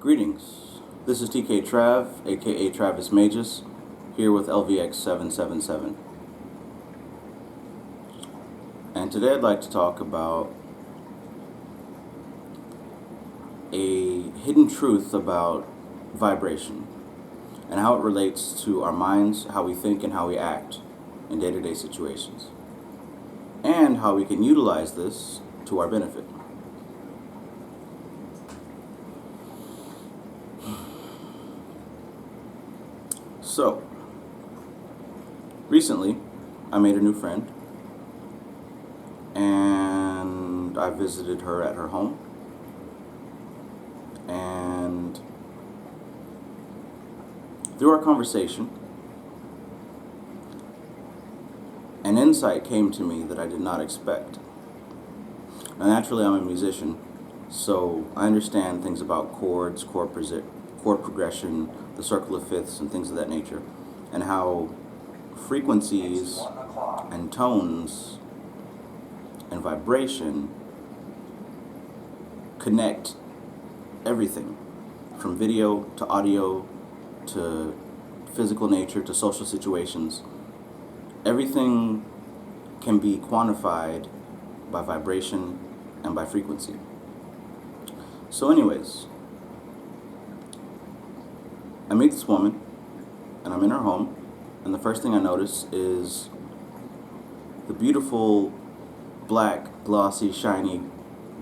Greetings. This is TKTRAV, aka Travis Magus, here with LVX777. And today I'd like to talk about a hidden truth about vibration and how it relates to our minds, how we think, and how we act in day-to-day situations, and how we can utilize this to our benefit. So, recently, I made a new friend, and I visited her at her home, and through our conversation, an insight came to me that I did not expect. Now, naturally, I'm a musician, so I understand things about chords, chord progression, the circle of fifths, and things of that nature, and how frequencies and tones and vibration connect everything from video to audio to physical nature to social situations. Everything can be quantified by vibration and by frequency. So anyways, I meet this woman, and I'm in her home, and the first thing I notice is the beautiful, black, glossy, shiny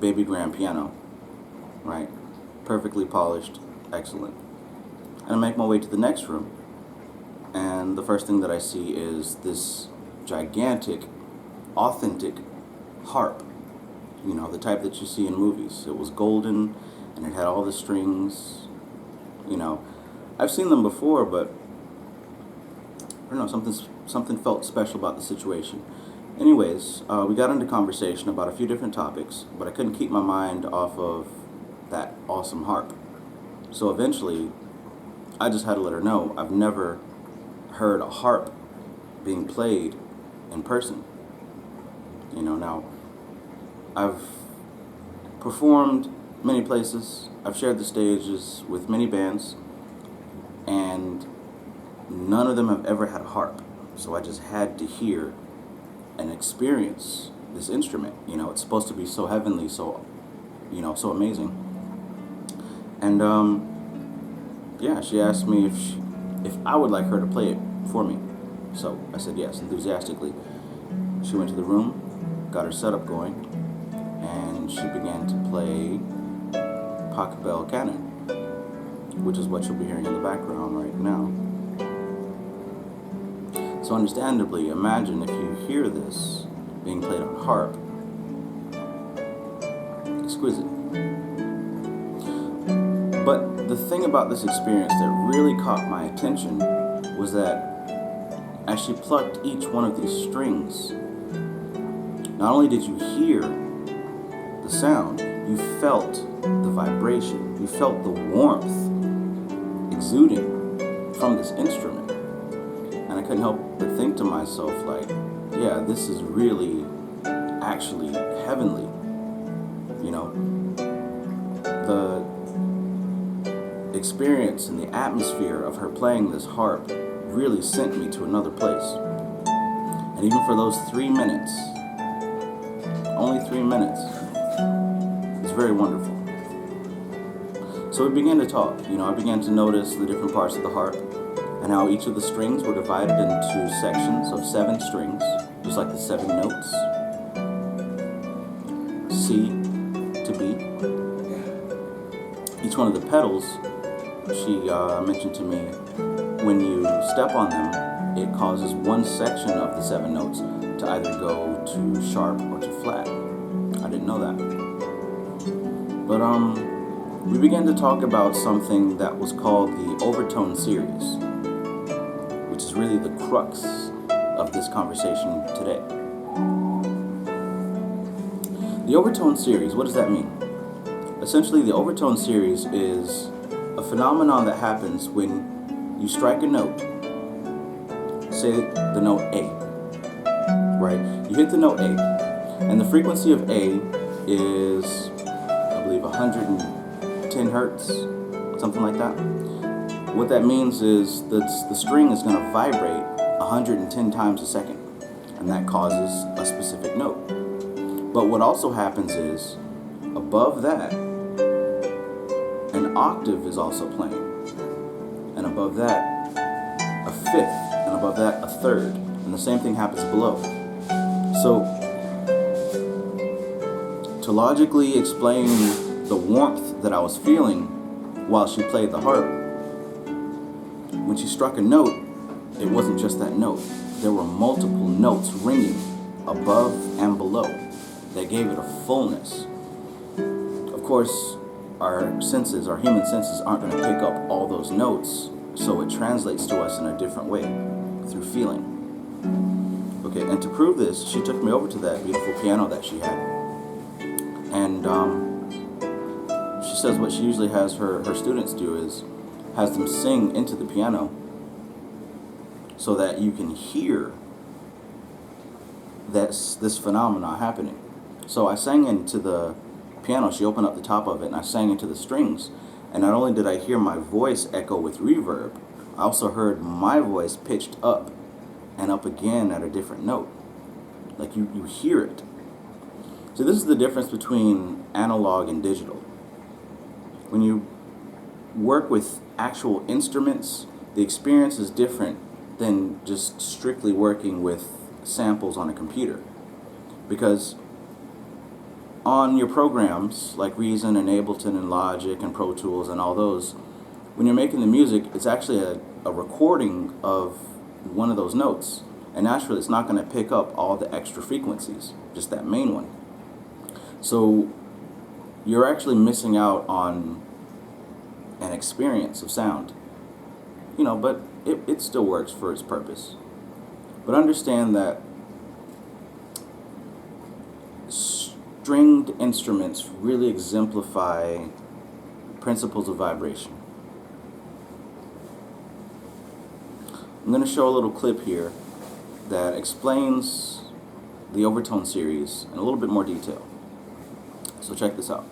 baby grand piano, right? Perfectly polished, excellent. And I make my way to the next room, and the first thing that I see is this gigantic, authentic harp, you know, the type that you see in movies. It was golden, and it had all the strings, you know. I've seen them before, but I don't know, something felt special about the situation. Anyways, we got into conversation about a few different topics, but I couldn't keep my mind off of that awesome harp. So eventually, I just had to let her know I've never heard a harp being played in person. You know, now, I've performed many places, I've shared the stages with many bands, and none of them have ever had a harp. So I just had to hear and experience this instrument. You know, it's supposed to be so heavenly, so, you know, so amazing. And yeah, she asked me if I would like her to play it for me. So I said yes, enthusiastically. She went to the room, got her setup going, and she began to play Bell Canon, which is what you'll be hearing in the background right now. So understandably, imagine if you hear this being played on harp. Exquisite. But the thing about this experience that really caught my attention was that as she plucked each one of these strings, not only did you hear the sound, you felt the vibration, you felt the warmth exuding from this instrument. And I couldn't help but think to myself, like, yeah, this is really actually heavenly. You know, the experience and the atmosphere of her playing this harp really sent me to another place. And even for those 3 minutes, only 3 minutes, it's very wonderful. So we began to talk. You know, I began to notice the different parts of the harp and how each of the strings were divided into sections of 7 strings, just like the 7 notes. C to B. Each one of the pedals, she mentioned to me, when you step on them, it causes one section of the 7 notes to either go to sharp or to flat. I didn't know that. But we began to talk about something that was called the Overtone Series, which is really the crux of this conversation today. The Overtone Series, what does that mean? Essentially, the Overtone Series is a phenomenon that happens when you strike a note, say the note A, right? You hit the note A, and the frequency of A is, I believe, 110 hertz, something like that. What that means is that the string is going to vibrate 110 times a second, and that causes a specific note. But what also happens is, above that, an octave is also playing, and above that, a fifth, and above that, a third, and the same thing happens below. So, to logically explain the warmth that I was feeling while she played the harp, when she struck a note, it wasn't just that note. There were multiple notes ringing above and below that gave it a fullness. Of course, our senses, our human senses, aren't going to pick up all those notes, so it translates to us in a different way, through feeling. Okay, and to prove this, she took me over to that beautiful piano that she had. And she says what she usually has her students do is has them sing into the piano so that you can hear this phenomena happening. So I sang into the piano. She opened up the top of it, and I sang into the strings. And not only did I hear my voice echo with reverb, I also heard my voice pitched up and up again at a different note. Like you hear it. So this is the difference between analog and digital. When you work with actual instruments, the experience is different than just strictly working with samples on a computer. Because on your programs like Reason and Ableton and Logic and Pro Tools and all those, when you're making the music, it's actually a recording of one of those notes. And naturally, it's not going to pick up all the extra frequencies, just that main one. So you're actually missing out on an experience of sound. But it still works for its purpose. But understand that stringed instruments really exemplify principles of vibration. I'm going to show a little clip here that explains the Overtone series in a little bit more detail. So check this out.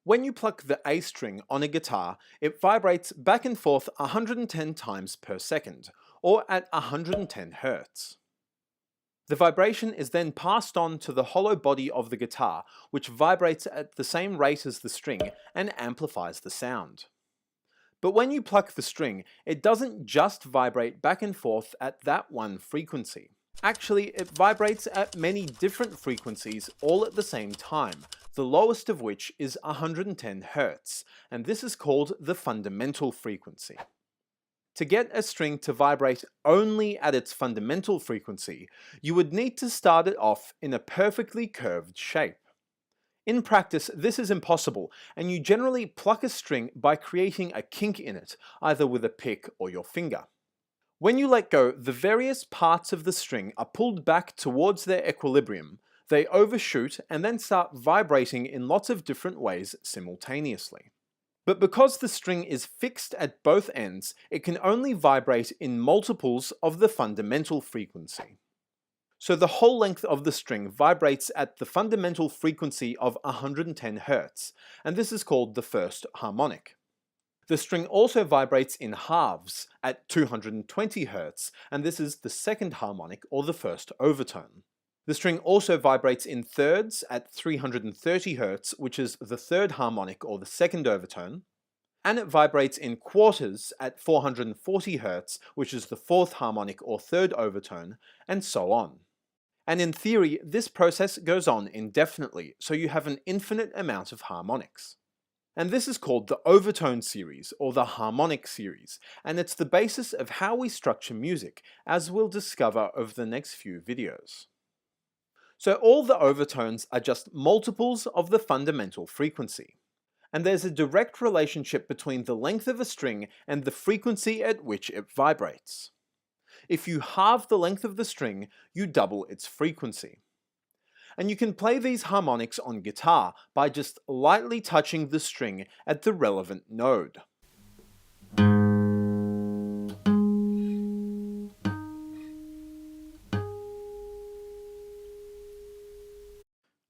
When you pluck the A string on a guitar, it vibrates back and forth 110 times per second, or at 110 Hz. The vibration is then passed on to the hollow body of the guitar, which vibrates at the same rate as the string and amplifies the sound. But when you pluck the string, it doesn't just vibrate back and forth at that one frequency. Actually, it vibrates at many different frequencies all at the same time, the lowest of which is 110 Hz, and this is called the fundamental frequency. To get a string to vibrate only at its fundamental frequency, you would need to start it off in a perfectly curved shape. In practice, this is impossible, and you generally pluck a string by creating a kink in it, either with a pick or your finger. When you let go, the various parts of the string are pulled back towards their equilibrium, they overshoot and then start vibrating in lots of different ways simultaneously. But because the string is fixed at both ends, it can only vibrate in multiples of the fundamental frequency. So the whole length of the string vibrates at the fundamental frequency of 110 Hz, and this is called the first harmonic. The string also vibrates in halves at 220 Hz, and this is the second harmonic or the first overtone. The string also vibrates in thirds at 330 Hz, which is the third harmonic or the second overtone, and it vibrates in quarters at 440 Hz, which is the fourth harmonic or third overtone, and so on. And in theory, this process goes on indefinitely, so you have an infinite amount of harmonics. And this is called the Overtone Series, or the Harmonic Series, and it's the basis of how we structure music, as we'll discover over the next few videos. So all the overtones are just multiples of the fundamental frequency. And there's a direct relationship between the length of a string and the frequency at which it vibrates. If you halve the length of the string, you double its frequency. And you can play these harmonics on guitar by just lightly touching the string at the relevant node.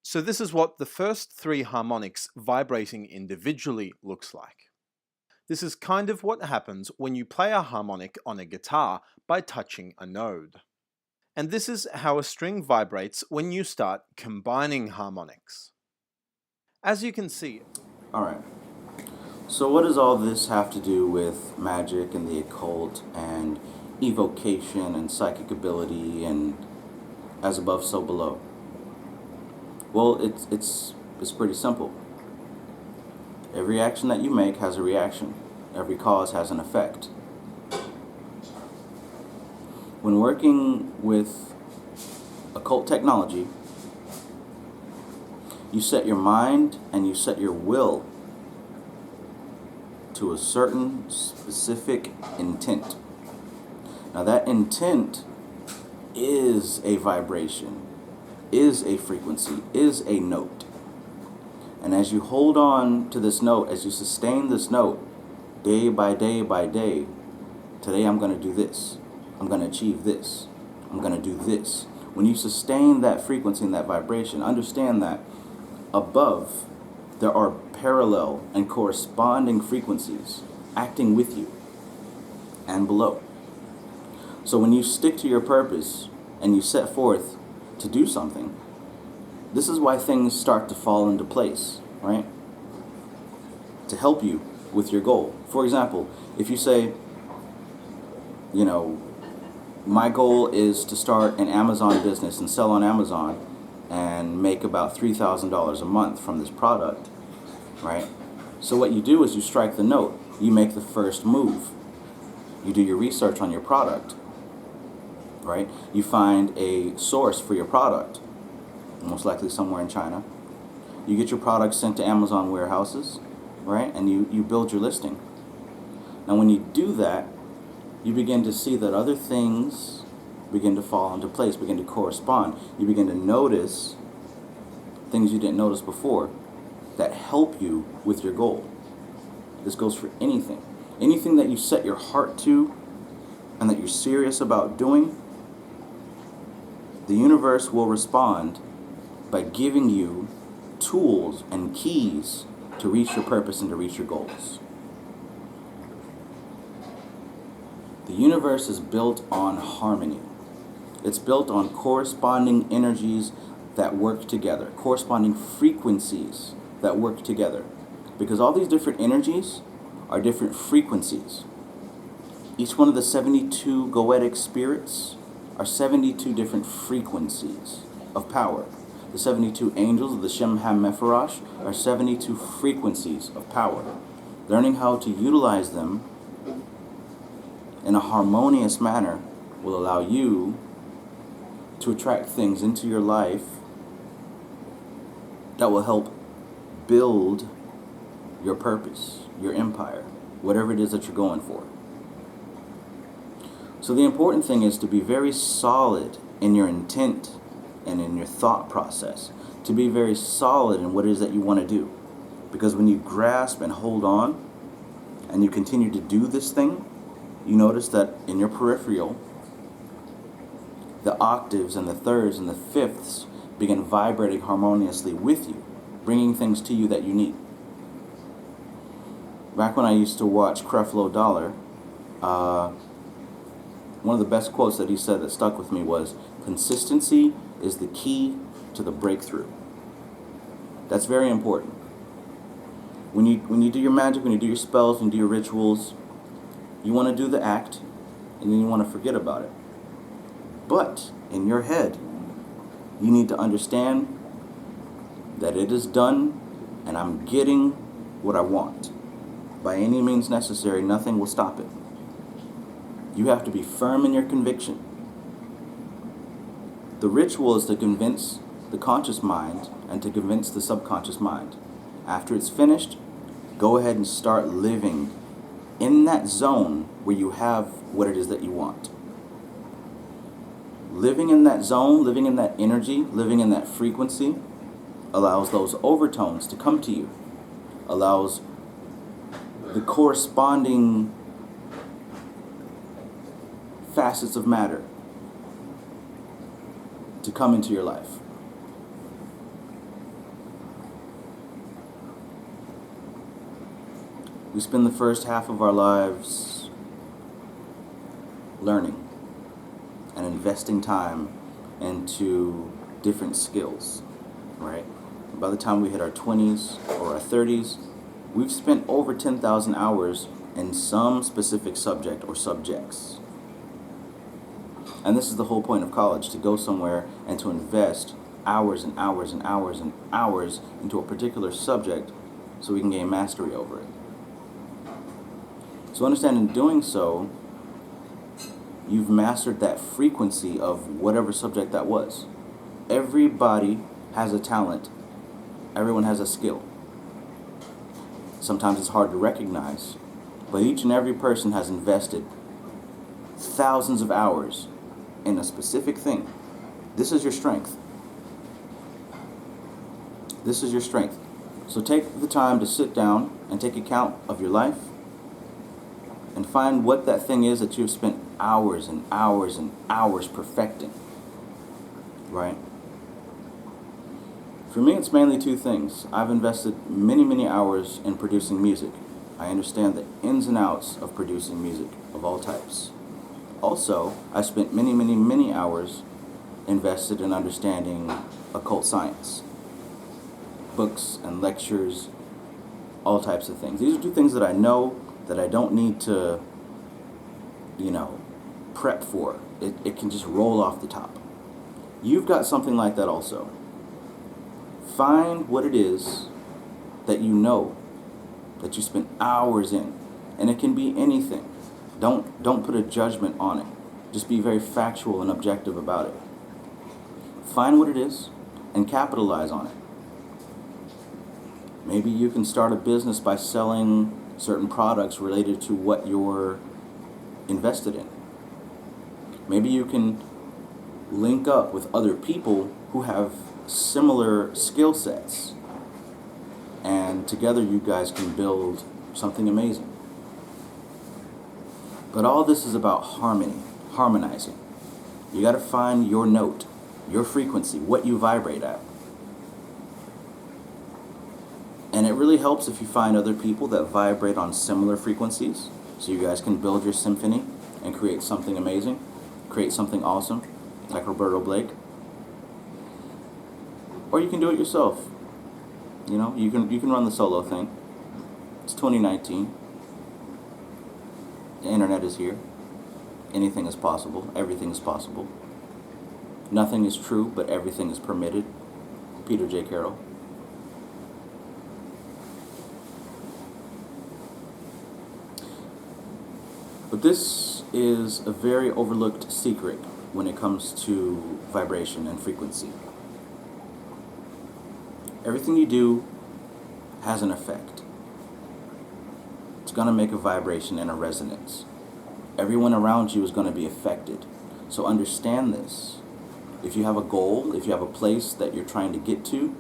So this is what the first three harmonics vibrating individually looks like. This is kind of what happens when you play a harmonic on a guitar by touching a node. And this is how a string vibrates when you start combining harmonics. As you can see... Alright, so what does all this have to do with magic and the occult and evocation and psychic ability and as above, so below? Well, it's pretty simple. Every action that you make has a reaction. Every cause has an effect. When working with occult technology, you set your mind and you set your will to a certain specific intent. Now that intent is a vibration, is a frequency, is a note. And as you hold on to this note, as you sustain this note, day by day by day, today I'm going to do this. I'm going to achieve this. I'm going to do this. When you sustain that frequency and that vibration, understand that above there are parallel and corresponding frequencies acting with you and below. So when you stick to your purpose and you set forth to do something, this is why things start to fall into place, right? To help you with your goal. For example, if you say, you know, my goal is to start an Amazon business and sell on Amazon and make about $3,000 a month from this product, right? So what you do is you strike the note. You make the first move. You do your research on your product, right? You find a source for your product, most likely somewhere in China. You get your product sent to Amazon warehouses, right? And you build your listing. Now when you do that, you begin to see that other things begin to fall into place, begin to correspond. You begin to notice things you didn't notice before that help you with your goal. This goes for anything. Anything that you set your heart to and that you're serious about doing, the universe will respond by giving you tools and keys to reach your purpose and to reach your goals. The universe is built on harmony. It's built on corresponding energies that work together, corresponding frequencies that work together. Because all these different energies are different frequencies. Each one of the 72 goetic spirits are 72 different frequencies of power. The 72 angels of the Shemham Mepharash are 72 frequencies of power. Learning how to utilize them in a harmonious manner will allow you to attract things into your life that will help build your purpose, your empire, whatever it is that you're going for. So the important thing is to be very solid in your intent and in your thought process, to be very solid in what it is that you want to do. Because when you grasp and hold on and you continue to do this thing, you notice that in your peripheral, the octaves and the thirds and the fifths begin vibrating harmoniously with you, bringing things to you that you need. Back when I used to watch Creflo Dollar, one of the best quotes that he said that stuck with me was, "Consistency is the key to the breakthrough." That's very important. When you do your magic, when you do your spells, when you do your rituals, you want to do the act, and then you want to forget about it. But in your head, you need to understand that it is done, and I'm getting what I want. By any means necessary, nothing will stop it. You have to be firm in your conviction. The ritual is to convince the conscious mind and to convince the subconscious mind. After it's finished, go ahead and start living in that zone where you have what it is that you want. Living in that zone, living in that energy, living in that frequency allows those overtones to come to you, allows the corresponding facets of matter to come into your life. We spend the first half of our lives learning and investing time into different skills, right? By the time we hit our 20s or our 30s, we've spent over 10,000 hours in some specific subject or subjects. And this is the whole point of college, to go somewhere and to invest hours and hours and hours and hours into a particular subject so we can gain mastery over it. So understand, in doing so, you've mastered that frequency of whatever subject that was. Everybody has a talent. Everyone has a skill. Sometimes it's hard to recognize, but each and every person has invested thousands of hours in a specific thing. This is your strength. This is your strength. So take the time to sit down and take account of your life and find what that thing is that you've spent hours and hours and hours perfecting, right? For me, it's mainly two things. I've invested many, many hours in producing music. I understand the ins and outs of producing music of all types. Also, I spent many, many, many hours invested in understanding occult science. Books and lectures, all types of things. These are two things that I know that I don't need to, prep for. It can just roll off the top. You've got something like that also. Find what it is that you know, that you spent hours in. And it can be anything. Don't put a judgment on it. Just be very factual and objective about it. Find what it is and capitalize on it. Maybe you can start a business by selling certain products related to what you're invested in. Maybe you can link up with other people who have similar skill sets, and together you guys can build something amazing. But all this is about harmony, harmonizing. You got to find your note, your frequency, what you vibrate at. And it really helps if you find other people that vibrate on similar frequencies, so you guys can build your symphony and create something amazing, create something awesome, like Roberto Blake. Or you can do it yourself. You can run the solo thing. It's 2019. The internet is here. Anything is possible. Everything is possible. Nothing is true, but everything is permitted. Peter J. Carroll. But this is a very overlooked secret when it comes to vibration and frequency. Everything you do has an effect. It's going to make a vibration and a resonance. Everyone around you is going to be affected. So understand this. If you have a goal, if you have a place that you're trying to get to,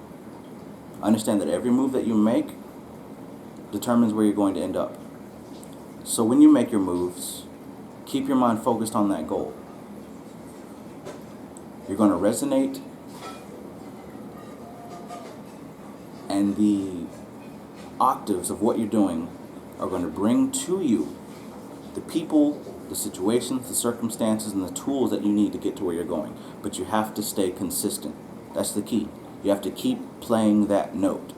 understand that every move that you make determines where you're going to end up. So when you make your moves, keep your mind focused on that goal. You're going to resonate, and the octaves of what you're doing are going to bring to you the people, the situations, the circumstances, and the tools that you need to get to where you're going. But you have to stay consistent. That's the key. You have to keep playing that note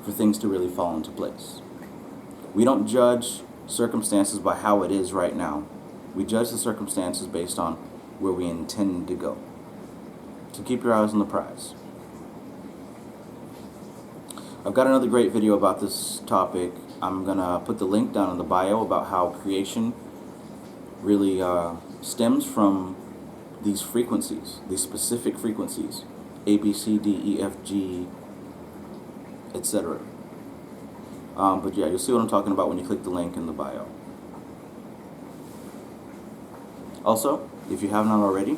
for things to really fall into place. We don't judge circumstances by how it is right now. We judge the circumstances based on where we intend to go. So keep your eyes on the prize. I've got another great video about this topic. I'm going to put the link down in the bio about how creation really stems from these frequencies, these specific frequencies, A, B, C, D, E, F, G, etc. But yeah, you'll see what I'm talking about when you click the link in the bio. Also, if you have not already,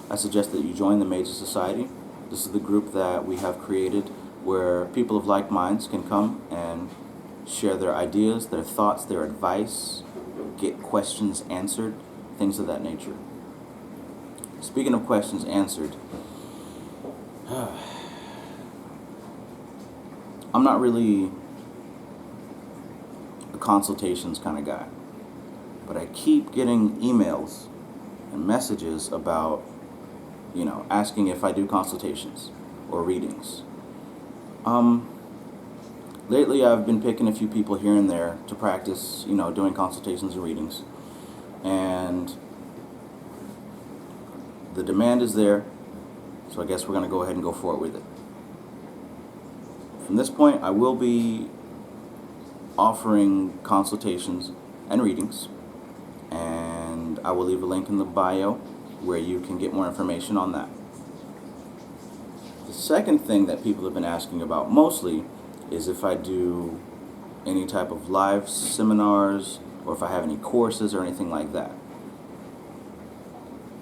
I suggest that you join the Major Society. This is the group that we have created where people of like minds can come and share their ideas, their thoughts, their advice, get questions answered, things of that nature. Speaking of questions answered, I'm not really consultations kind of guy. But I keep getting emails and messages about, asking if I do consultations or readings. Lately I've been picking a few people here and there to practice, doing consultations and readings. And the demand is there, so I guess we're going to go ahead and go forward with it. From this point, I will be offering consultations and readings, and I will leave a link in the bio where you can get more information on that. The second thing that people have been asking about mostly is if I do any type of live seminars or if I have any courses or anything like that.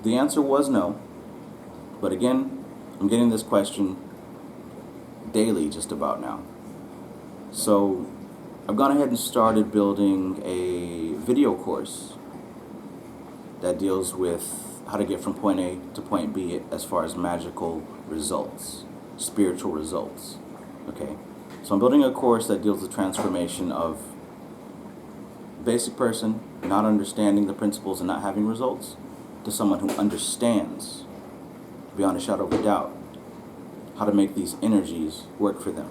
The answer was no, but again, I'm getting this question daily just about now. So I've gone ahead and started building a video course that deals with how to get from point A to point B as far as magical results, spiritual results. Okay, so I'm building a course that deals with the transformation of basic person not understanding the principles and not having results to someone who understands beyond a shadow of a doubt how to make these energies work for them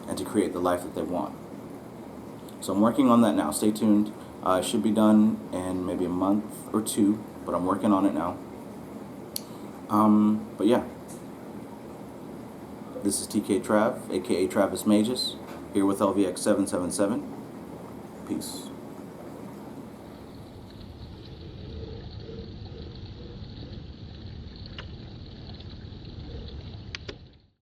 and to create the life that they want. So I'm working on that now. Stay tuned. It should be done in maybe a month or two, but I'm working on it now. But yeah, this is TKTRAV, aka Travis Magus, here with LVX777. Peace.